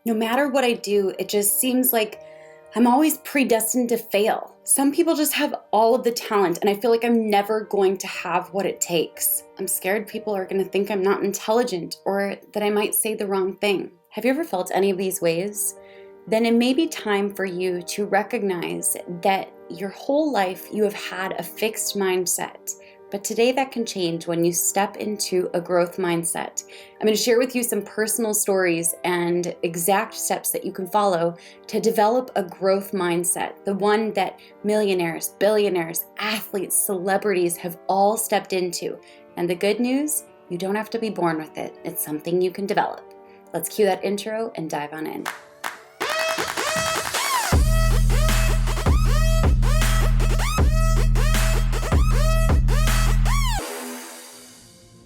No matter what I do, it just seems like I'm always predestined to fail. Some people just have all of the talent, and I feel like I'm never going to have what it takes. I'm scared people are going to think I'm not intelligent or that I might say the wrong thing. Have you ever felt any of these ways? Then it may be time for you to recognize that your whole life you have had a fixed mindset. But today that can change when you step into a growth mindset. I'm going to share with you some personal stories and exact steps that you can follow to develop a growth mindset, the one that millionaires, billionaires, athletes, celebrities have all stepped into. And the good news, you don't have to be born with it. It's something you can develop. Let's cue that intro and dive on in.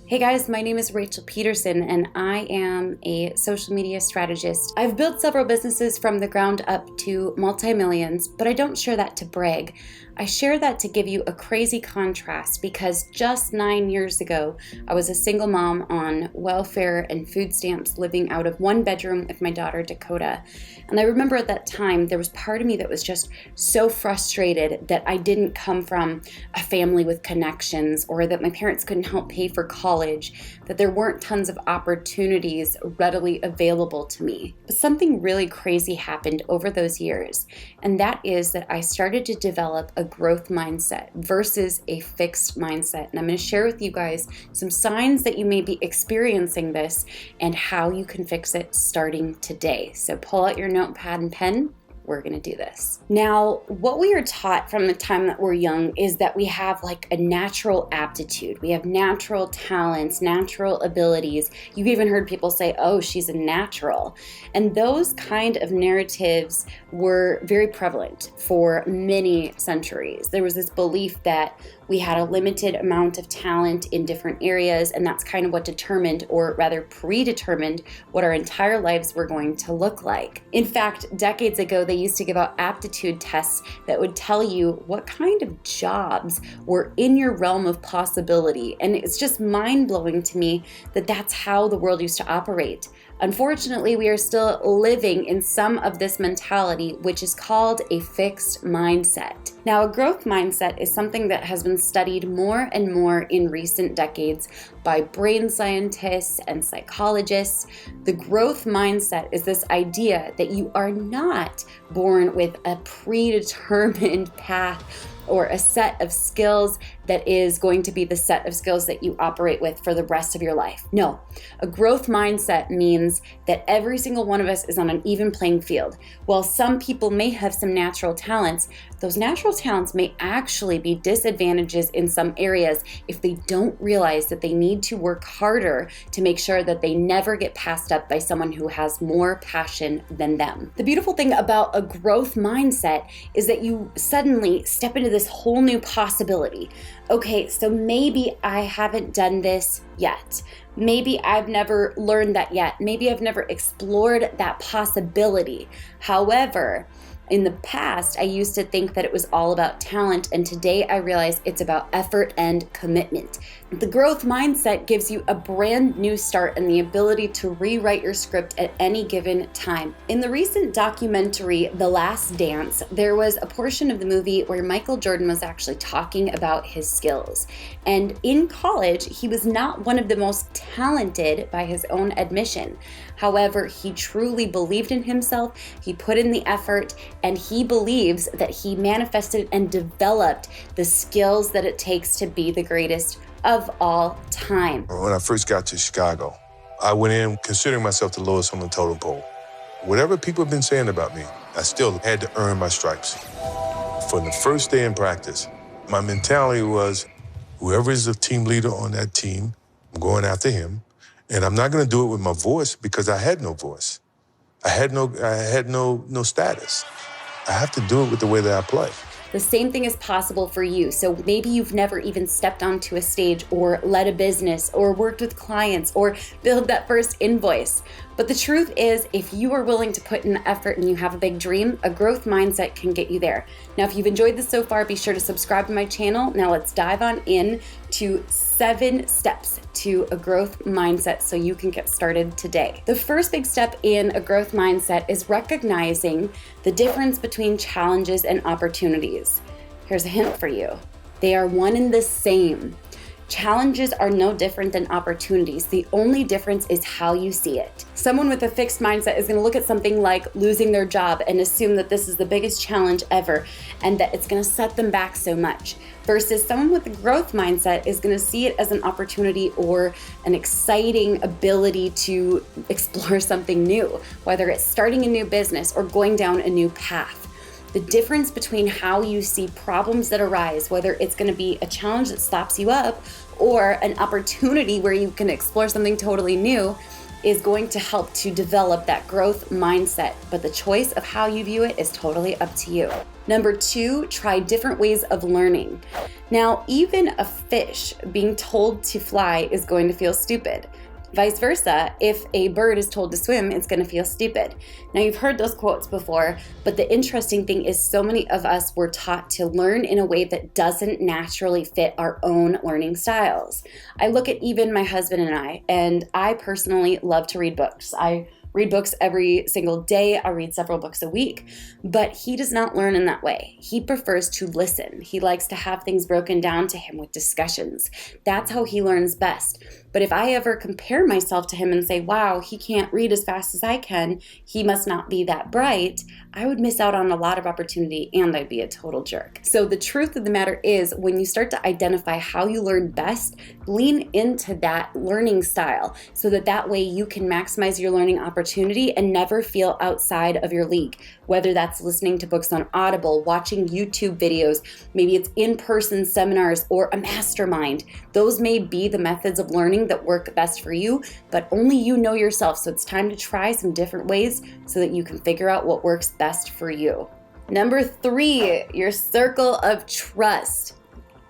Hey guys, my name is Rachel Peterson and I am a social media strategist. I've built several businesses from the ground up to multi-millions, but I don't share that to brag. I share that to give you a crazy contrast because just 9 years ago, I was a single mom on welfare and food stamps living out of one bedroom with my daughter Dakota. And I remember at that time, there was part of me that was just so frustrated that I didn't come from a family with connections or that my parents couldn't help pay for college, that there weren't tons of opportunities readily available to me. But something really crazy happened over those years, and that is that I started to develop a growth mindset versus a fixed mindset. And I'm going to share with you guys some signs that you may be experiencing this and how you can fix it starting today. So pull out your notepad and pen. We're going to do this. Now, what we are taught from the time that we're young is that we have like a natural aptitude. We have natural talents, natural abilities. You've even heard people say, oh, she's a natural. And those kind of narratives were very prevalent for many centuries. There was this belief that we had a limited amount of talent in different areas, and that's kind of what determined, or rather predetermined, what our entire lives were going to look like. In fact, decades ago, they used to give out aptitude tests that would tell you what kind of jobs were in your realm of possibility. And it's just mind-blowing to me that that's how the world used to operate. Unfortunately, we are still living in some of this mentality, which is called a fixed mindset. Now, a growth mindset is something that has been studied more and more in recent decades by brain scientists and psychologists. The growth mindset is this idea that you are not born with a predetermined path or a set of skills that is going to be the set of skills that you operate with for the rest of your life. No, a growth mindset means that every single one of us is on an even playing field. While some people may have some natural talents, those natural talents may actually be disadvantages in some areas if they don't realize that they need to work harder to make sure that they never get passed up by someone who has more passion than them. The beautiful thing about a growth mindset is that you suddenly step into this whole new possibility. Okay, so maybe I haven't done this yet. Maybe I've never learned that yet. Maybe I've never explored that possibility. However, in the past, I used to think that it was all about talent, and today I realize it's about effort and commitment. The growth mindset gives you a brand new start and the ability to rewrite your script at any given time. In the recent documentary, The Last Dance, there was a portion of the movie where Michael Jordan was actually talking about his skills. And in college, he was not one of the most talented by his own admission. However, he truly believed in himself, he put in the effort, and he believes that he manifested and developed the skills that it takes to be the greatest of all time. When I first got to Chicago, I went in considering myself the lowest on the totem pole. Whatever people have been saying about me, I still had to earn my stripes. For the first day in practice, my mentality was, whoever is the team leader on that team, I'm going after him. And I'm not going to do it with my voice because I had no voice. I had no status. I have to do it with the way that I play. The same thing is possible for you. So maybe you've never even stepped onto a stage or led a business or worked with clients or billed that first invoice. But the truth is, if you are willing to put in the effort and you have a big dream, a growth mindset can get you there. Now, if you've enjoyed this so far, be sure to subscribe to my channel. Now let's dive on in to 7 steps to a growth mindset so you can get started today. The first big step in a growth mindset is recognizing the difference between challenges and opportunities. Here's a hint for you. They are one and the same. Challenges are no different than opportunities. The only difference is how you see it. Someone with a fixed mindset is going to look at something like losing their job and assume that this is the biggest challenge ever and that it's going to set them back so much. Versus someone with a growth mindset is going to see it as an opportunity or an exciting ability to explore something new, whether it's starting a new business or going down a new path. The difference between how you see problems that arise, whether it's going to be a challenge that stops you up or an opportunity where you can explore something totally new, is going to help to develop that growth mindset. But the choice of how you view it is totally up to you. Number 2, try different ways of learning. Now, even a fish being told to fly is going to feel stupid. Vice versa, if a bird is told to swim, it's going to feel stupid. Now, you've heard those quotes before, but the interesting thing is so many of us were taught to learn in a way that doesn't naturally fit our own learning styles. I look at even my husband and I personally love to read books. I read books every single day. I read several books a week, but he does not learn in that way. He prefers to listen. He likes to have things broken down to him with discussions. That's how he learns best. But if I ever compare myself to him and say, wow, he can't read as fast as I can, he must not be that bright, I would miss out on a lot of opportunity and I'd be a total jerk. So the truth of the matter is, when you start to identify how you learn best, lean into that learning style so that way you can maximize your learning opportunity and never feel outside of your league. Whether that's listening to books on Audible, watching YouTube videos, maybe it's in-person seminars or a mastermind. Those may be the methods of learning that work best for you, but only you know yourself. So it's time to try some different ways so that you can figure out what works best for you. Number 3, your circle of trust.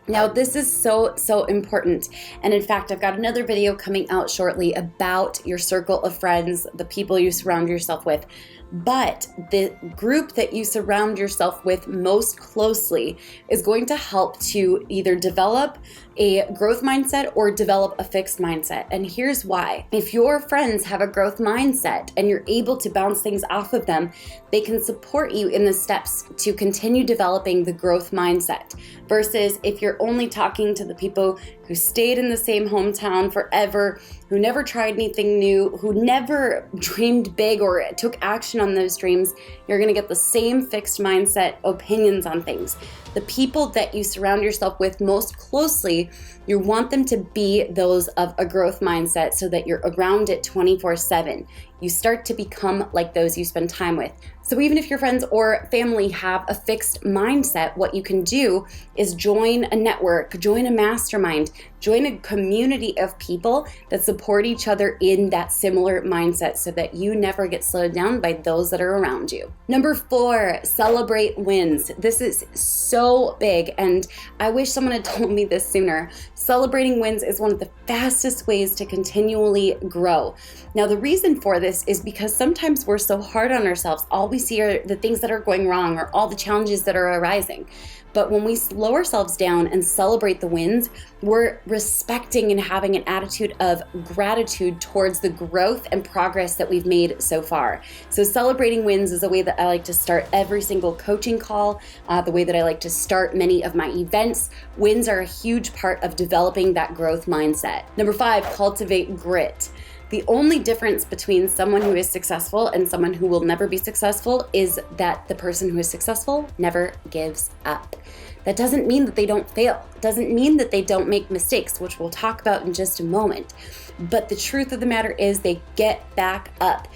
Now, this is so important. And in fact, I've got another video coming out shortly about your circle of friends, the people you surround yourself with. But the group that you surround yourself with most closely is going to help to either develop a growth mindset or develop a fixed mindset. And here's why. If your friends have a growth mindset and you're able to bounce things off of them, they can support you in the steps to continue developing the growth mindset. Versus if you're only talking to the people who stayed in the same hometown forever, who never tried anything new, who never dreamed big or took action on those dreams, you're going to get the same fixed mindset opinions on things. The people that you surround yourself with most closely, you want them to be those of a growth mindset so that you're around it 24/7. You start to become like those you spend time with. So even if your friends or family have a fixed mindset, what you can do is join a network, join a mastermind, join a community of people that support each other in that similar mindset so that you never get slowed down by those that are around you. Number 4, celebrate wins. This is so big, and I wish someone had told me this sooner. Celebrating wins is one of the fastest ways to continually grow. Now, the reason for this is because sometimes we're so hard on ourselves. All we see are the things that are going wrong or all the challenges that are arising. But when we slow ourselves down and celebrate the wins, we're respecting and having an attitude of gratitude towards the growth and progress that we've made so far. So celebrating wins is a way that I like to start every single coaching call, the way that I like to start many of my events. Wins are a huge part of developing that growth mindset. Number 5, cultivate grit. The only difference between someone who is successful and someone who will never be successful is that the person who is successful never gives up. That doesn't mean that they don't fail. It doesn't mean that they don't make mistakes, which we'll talk about in just a moment. But the truth of the matter is they get back up.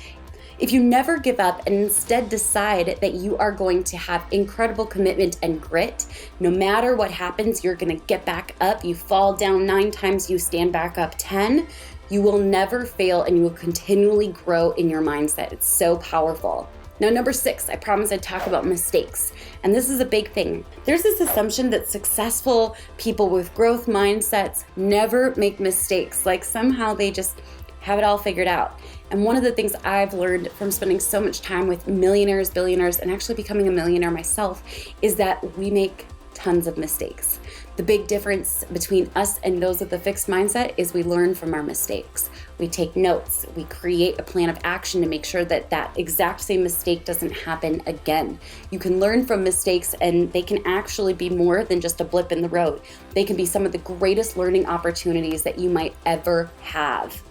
If you never give up and instead decide that you are going to have incredible commitment and grit, no matter what happens, you're going to get back up. You fall down 9 times, you stand back up 10. You will never fail and you will continually grow in your mindset. It's so powerful. Now, number 6, I promised I'd talk about mistakes. And this is a big thing. There's this assumption that successful people with growth mindsets never make mistakes, like somehow they just have it all figured out. And one of the things I've learned from spending so much time with millionaires, billionaires, and actually becoming a millionaire myself is that we make tons of mistakes. The big difference between us and those with the fixed mindset is we learn from our mistakes. We take notes, we create a plan of action to make sure that that exact same mistake doesn't happen again. You can learn from mistakes, and they can actually be more than just a blip in the road. They can be some of the greatest learning opportunities that you might ever have.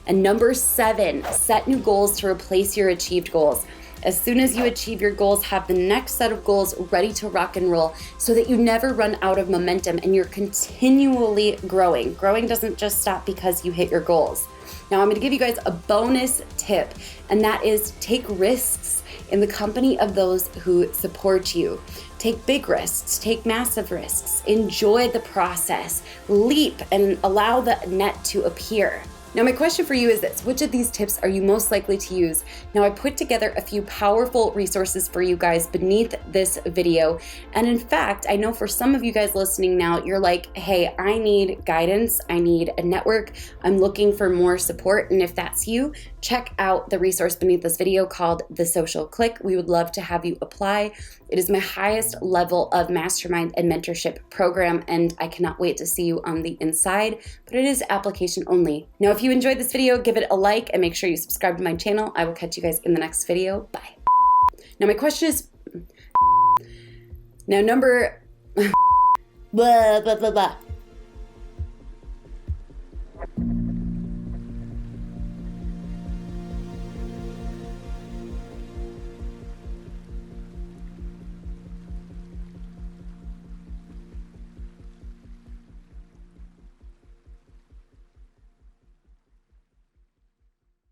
And number 7, set new goals to replace your achieved goals. As soon as you achieve your goals, have the next set of goals ready to rock and roll so that you never run out of momentum and you're continually growing. Growing doesn't just stop because you hit your goals. Now, I'm going to give you guys a bonus tip, and that is take risks in the company of those who support you. Take big risks, take massive risks, enjoy the process, leap and allow the net to appear. Now, my question for you is this: which of these tips are you most likely to use? Now, I put together a few powerful resources for you guys beneath this video. And in fact, I know for some of you guys listening now, you're like, hey, I need guidance. I need a network. I'm looking for more support. And if that's you, check out the resource beneath this video called The Social Click. We would love to have you apply. It is my highest level of mastermind and mentorship program, and I cannot wait to see you on the inside, but it is application only. Now, if you enjoyed this video, give it a like and make sure you subscribe to my channel. I will catch you guys in the next video. Bye. Now, my question is, now number, blah, blah, blah, blah.